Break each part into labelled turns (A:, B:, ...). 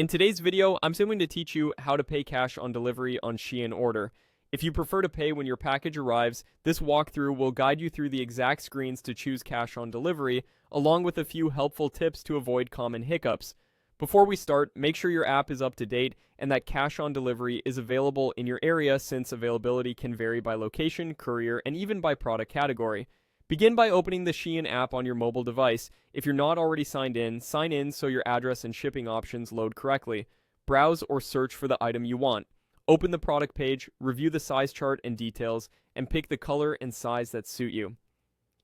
A: In today's video, I'm going to teach you how to pay cash on delivery on Shein order. If you prefer to pay when your package arrives, this walkthrough will guide you through the exact screens to choose cash on delivery, along with a few helpful tips to avoid common hiccups. Before we start, make sure your app is up to date and that cash on delivery is available in your area, since availability can vary by location, courier, and even by product category. Begin by opening the Shein app on your mobile device. If you're not already signed in, sign in so your address and shipping options load correctly. Browse or search for the item you want. Open the product page, review the size chart and details, and pick the color and size that suit you.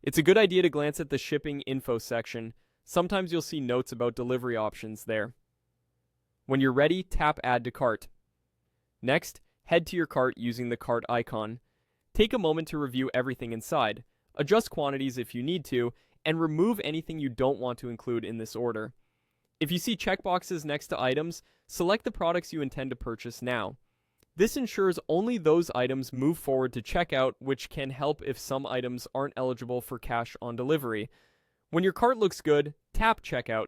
A: It's a good idea to glance at the shipping info section. Sometimes you'll see notes about delivery options there. When you're ready, tap Add to Cart. Next, head to your cart using the cart icon. Take a moment to review everything inside. Adjust quantities if you need to, and remove anything you don't want to include in this order. If you see checkboxes next to items, select the products you intend to purchase now. This ensures only those items move forward to checkout, which can help if some items aren't eligible for cash on delivery. When your cart looks good, tap Checkout.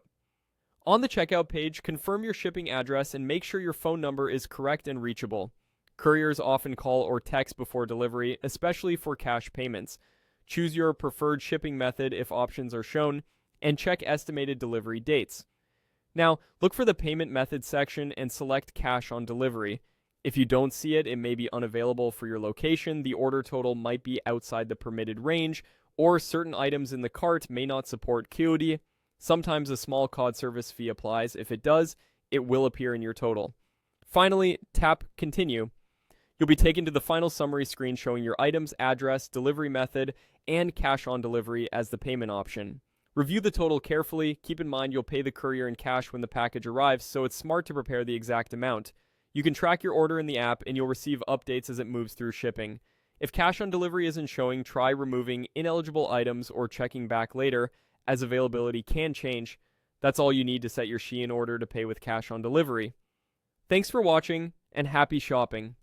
A: On the checkout page, confirm your shipping address and make sure your phone number is correct and reachable. Couriers often call or text before delivery, especially for cash payments. Choose your preferred shipping method if options are shown, and check estimated delivery dates. Now, look for the payment method section and select cash on delivery. If you don't see it, it may be unavailable for your location, the order total might be outside the permitted range, or certain items in the cart may not support COD. Sometimes a small COD service fee applies. If it does, it will appear in your total. Finally, tap Continue. You'll be taken to the final summary screen showing your items, address, delivery method, and cash on delivery as the payment option. Review the total carefully. Keep in mind you'll pay the courier in cash when the package arrives, so it's smart to prepare the exact amount. You can track your order in the app and you'll receive updates as it moves through shipping. If cash on delivery isn't showing, try removing ineligible items or checking back later, as availability can change. That's all you need to set your Shein order to pay with cash on delivery. Thanks for watching, and happy shopping.